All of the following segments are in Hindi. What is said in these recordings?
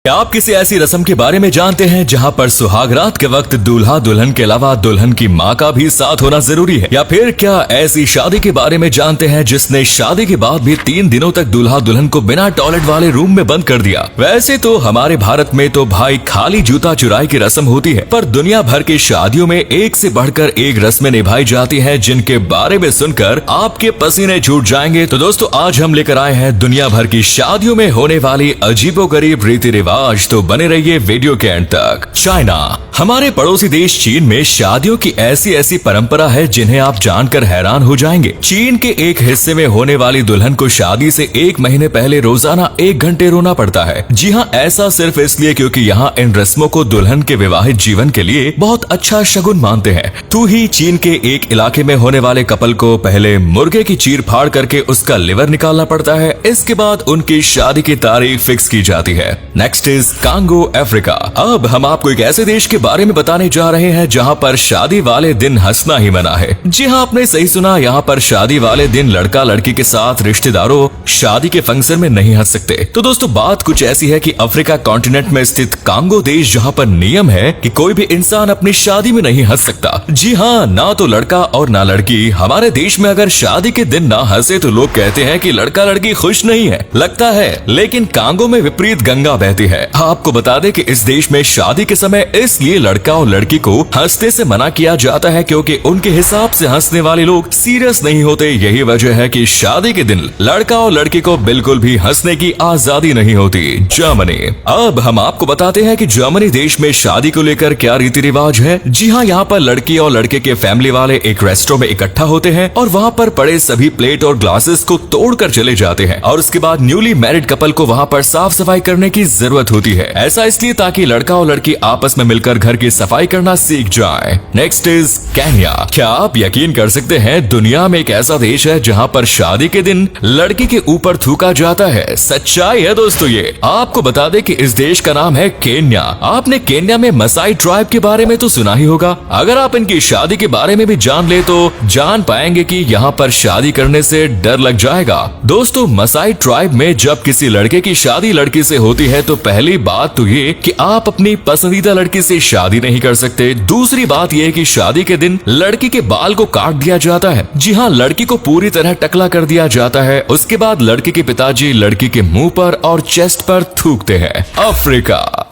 क्या आप किसी ऐसी रस्म के बारे में जानते हैं जहां पर सुहाग रात के वक्त दूल्हा दुल्हन के अलावा दुल्हन की मां का भी साथ होना जरूरी है? या फिर क्या ऐसी शादी के बारे में जानते हैं जिसने शादी के बाद भी 3 दिनों तक दूल्हा दुल्हन को बिना टॉयलेट वाले रूम में बंद कर दिया? वैसे तो हमारे भारत में तो भाई खाली जूता चुराई की रस्म होती है, पर दुनिया भर की शादियों में एक से बढ़कर एक रस्में निभाई जाती है जिनके बारे में सुनकर आपके पसीने छूट जाएंगे। तो दोस्तों आज हम लेकर आए हैं दुनिया भर की शादियों में होने वाली अजीबोगरीब रीति रिवाज। तो बने रहिए वीडियो के एंड तक। चाइना, हमारे पड़ोसी देश चीन में शादियों की ऐसी ऐसी परंपरा है जिन्हें आप जानकर हैरान हो जाएंगे। चीन के एक हिस्से में होने वाली दुल्हन को शादी से 1 महीने पहले रोजाना 1 घंटे रोना पड़ता है। जी हाँ, ऐसा सिर्फ इसलिए क्योंकि यहाँ इन रस्मों को दुल्हन के विवाहित जीवन के लिए बहुत अच्छा शगुन मानते हैं। तो ही चीन के एक इलाके में होने वाले कपल को पहले मुर्गे की चीर फाड़ करके उसका लिवर निकालना पड़ता है। इसके बाद उनकी शादी की तारीख फिक्स की जाती है। Next is Congo, Africa. अब हम आपको एक ऐसे देश के बारे में बताने जा रहे हैं जहां पर शादी वाले दिन हंसना ही मना है। जी हाँ, आपने सही सुना, यहाँ पर शादी वाले दिन लड़का लड़की के साथ रिश्तेदारों शादी के फंक्शन में नहीं हंस सकते। तो दोस्तों बात कुछ ऐसी है कि अफ्रीका कॉन्टिनेंट में स्थित कांगो देश, जहाँ पर नियम है कि कोई भी इंसान अपनी शादी में नहीं हंस सकता। जी हाँ, ना तो लड़का और ना लड़की। हमारे देश में अगर शादी के दिन ना हंसे तो लोग कहते हैं कि लड़का लड़की खुश नहीं है, लगता है। लेकिन कांगो में विपरीत गंगा बहती है। आपको बता दें कि इस देश में शादी के समय इसलिए लड़का और लड़की को हंसने से मना किया जाता है क्योंकि उनके हिसाब से हंसने वाले लोग सीरियस नहीं होते। यही वजह है कि शादी के दिन लड़का और लड़की को बिल्कुल भी हंसने की आजादी नहीं होती। जर्मनी, अब हम आपको बताते हैं कि जर्मनी देश में शादी को लेकर क्या रीति रिवाज है। जी हाँ, यहाँ पर लड़की और लड़के के फैमिली वाले एक रेस्टोरेंट में इकट्ठा होते हैं और वहाँ पर पड़े सभी प्लेट और ग्लासेस को तोड़कर चले जाते हैं और उसके बाद न्यूली मैरिड कपल को वहाँ पर साफ सफाई करने की जरूरत होती है। ऐसा इसलिए ताकि लड़का और लड़की आपस में मिलकर घर की सफाई करना सीख जाएं। Next is Kenya. क्या आप यकीन कर सकते हैं, दुनिया में एक ऐसा देश है जहां पर शादी के दिन लड़की के ऊपर थूका जाता है। सच्चाई है दोस्तों ये। आपको बता दें कि इस देश का नाम है केन्या। आपने केन्या में मसाई ट्राइब के बारे में तो सुना ही होगा। अगर आप इनकी शादी के बारे में भी जान ले तो जान पाएंगे कि यहाँ पर शादी करने से डर लग जाएगा। दोस्तों मसाई ट्राइब में जब किसी लड़के की शादी लड़की से होती है तो पहली बात तो ये कि आप अपनी पसंदीदा लड़की से शादी नहीं कर सकते। दूसरी बात यह कि शादी के दिन लड़की के बाल को काट दिया जाता है। जी हाँ, लड़की को पूरी तरह टकला कर दिया जाता है। उसके बाद लड़के के पिताजी लड़की के मुंह पर और चेस्ट पर थूकते हैं।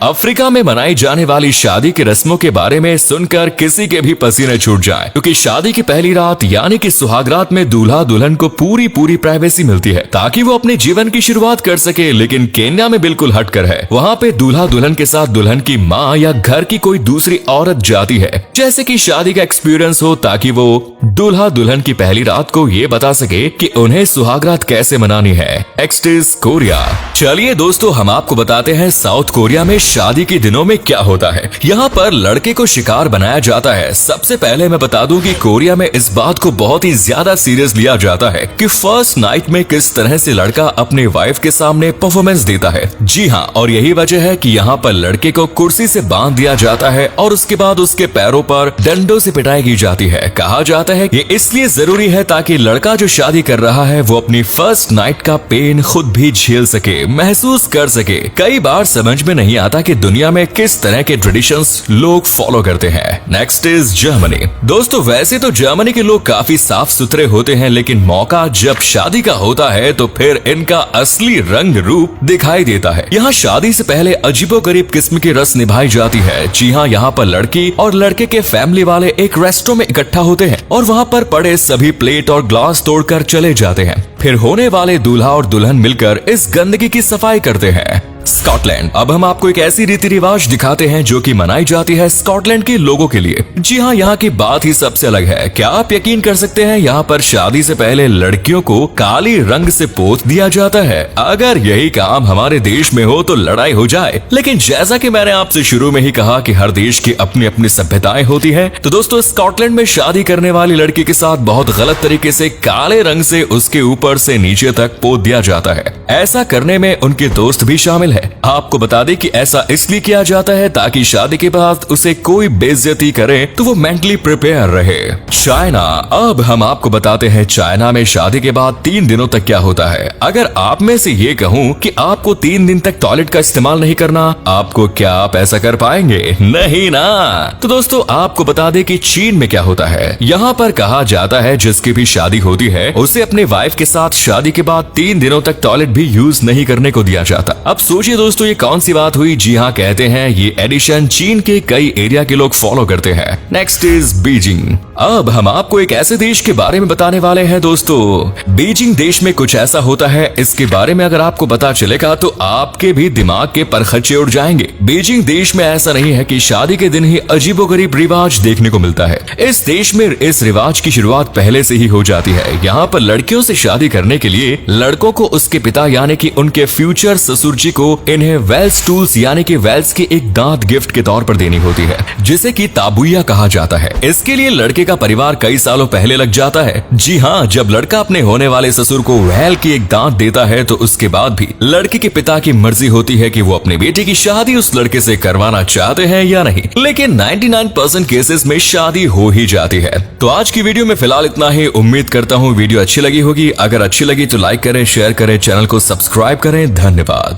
अफ्रीका में मनाई जाने वाली शादी की रस्मों के बारे में सुनकर किसी के भी पसीने छूट जाए, क्योंकि शादी की पहली रात यानी कि सुहाग रात में दूल्हा दुल्हन को पूरी प्राइवेसी मिलती है ताकि वो अपने जीवन की शुरुआत कर सके। लेकिन केन्या में बिल्कुल हटकर है। वहाँ पे दूल्हा दुल्हन के साथ दुल्हन की माँ या घर की कोई दूसरी औरत जाती है जैसे कि शादी का एक्सपीरियंस हो, ताकि वो दूल्हा दुल्हन की पहली रात को ये बता सके कि उन्हें सुहाग रात कैसे मनानी है। Next is Korea. चलिए दोस्तों हम आपको बताते हैं साउथ कोरिया में शादी के दिनों में क्या होता है। यहाँ पर लड़के को शिकार बनाया जाता है। सबसे पहले मैं बता दूं कि कोरिया में इस बात को बहुत ही ज्यादा सीरियस लिया जाता है कि फर्स्ट नाइट में किस तरह से लड़का अपने वाइफ के सामने परफॉर्मेंस देता है। जी हाँ, और यही वजह है कि यहाँ पर लड़के को कुर्सी से बांध दिया जाता है और उसके बाद उसके पैरों पर डंडों से पिटाई की जाती है। कहा जाता है ये इसलिए जरूरी है ताकि लड़का जो शादी कर रहा है वो अपनी फर्स्ट नाइट का पेन खुद भी झेल सके, महसूस कर सके। कई बार समझ में नहीं आता कि दुनिया में किस तरह के ट्रेडिशंस लोग फॉलो करते हैं। Next is Germany. दोस्तों वैसे तो जर्मनी के लोग काफी साफ सुथरे होते हैं, लेकिन मौका जब शादी का होता है तो फिर इनका असली रंग रूप दिखाई देता है। यहाँ शादी से पहले अजीबोगरीब किस्म की रस्म निभाई जाती है। जी हाँ, यहाँ पर लड़की और लड़के के फैमिली वाले एक रेस्टोरेंट में इकट्ठा होते हैं और वहाँ पर पड़े सभी प्लेट और ग्लास तोड़कर चले जाते हैं। फिर होने वाले दूल्हा और दुल्हन मिलकर इस गंदगी की सफाई करते हैं। स्कॉटलैंड। अब हम आपको एक ऐसी रीति रिवाज दिखाते हैं जो कि मनाई जाती है स्कॉटलैंड के लोगों के लिए। जी हाँ, यहाँ की बात ही सबसे अलग है। क्या आप यकीन कर सकते हैं, यहाँ पर शादी से पहले लड़कियों को काली रंग से पोत दिया जाता है। अगर यही काम हमारे देश में हो तो लड़ाई हो जाए। लेकिन जैसा कि मैंने आपसे शुरू में ही कहा कि हर देश की अपनी अपनी सभ्यताएं होती है, तो दोस्तों स्कॉटलैंड में शादी करने वाली लड़की के साथ बहुत गलत तरीके से काले रंग से उसके ऊपर से नीचे तक पोत दिया जाता है। ऐसा करने में उनके दोस्त भी शामिल है। आपको बता दें कि ऐसा इसलिए किया जाता है ताकि शादी के बाद उसे कोई बेइज्जती करे तो वो मेंटली प्रिपेयर रहे। चाइना। अब हम आपको बताते हैं चाइना में शादी के बाद 3 दिनों तक क्या होता है। अगर आप में से ये कहूँ कि आपको 3 दिन तक टॉयलेट का इस्तेमाल नहीं करना, आपको क्या आप ऐसा कर पाएंगे? नहीं ना। तो दोस्तों आपको बता दें कि चीन में क्या होता है। यहाँ पर कहा जाता है जिसकी भी शादी होती है उसे अपने वाइफ के साथ शादी के बाद 3 दिनों तक टॉयलेट भी यूज नहीं करने को दिया जाता। अब सोचिए दोस्तों ये कौन सी बात हुई। जी हाँ, कहते हैं ये एडिशन चीन के कई एरिया के लोग फॉलो करते हैं। Next is Beijing. अब हम आपको एक ऐसे देश के बारे में बताने वाले हैं दोस्तों। बीजिंग देश में कुछ ऐसा होता है, इसके बारे में अगर आपको पता चलेगा तो आपके भी दिमाग के परखच्चे उड़ जाएंगे। बीजिंग देश में ऐसा नहीं है कि शादी के दिन ही अजीबोगरीब रिवाज देखने को मिलता है। इस देश में इस रिवाज की शुरुआत पहले से ही हो जाती है। यहाँ पर लड़कियों से शादी करने के लिए लड़कों को उसके पिता यानी कि उनके फ्यूचर ससुर जी को इन्हें वेल्स टूल्स यानी कि वेल्स के एक दांत गिफ्ट के तौर पर देनी होती है, जिसे कि ताबुया कहा जाता है। इसके लिए लड़के का परिवार कई सालों पहले लग जाता है। जी हाँ, जब लड़का अपने होने वाले ससुर को वेल की एक दांत देता है तो उसके बाद भी लड़के के पिता की मर्जी होती है कि वो अपनी बेटी की शादी उस लड़के से करवाना चाहते हैं या नहीं। लेकिन 99% केसेस में शादी हो ही जाती है। तो आज की वीडियो में फिलहाल इतना ही। उम्मीद करता हूँ वीडियो अच्छी लगी होगी। अगर अच्छी लगी तो लाइक करें, शेयर करें, चैनल को सब्सक्राइब करें। धन्यवाद।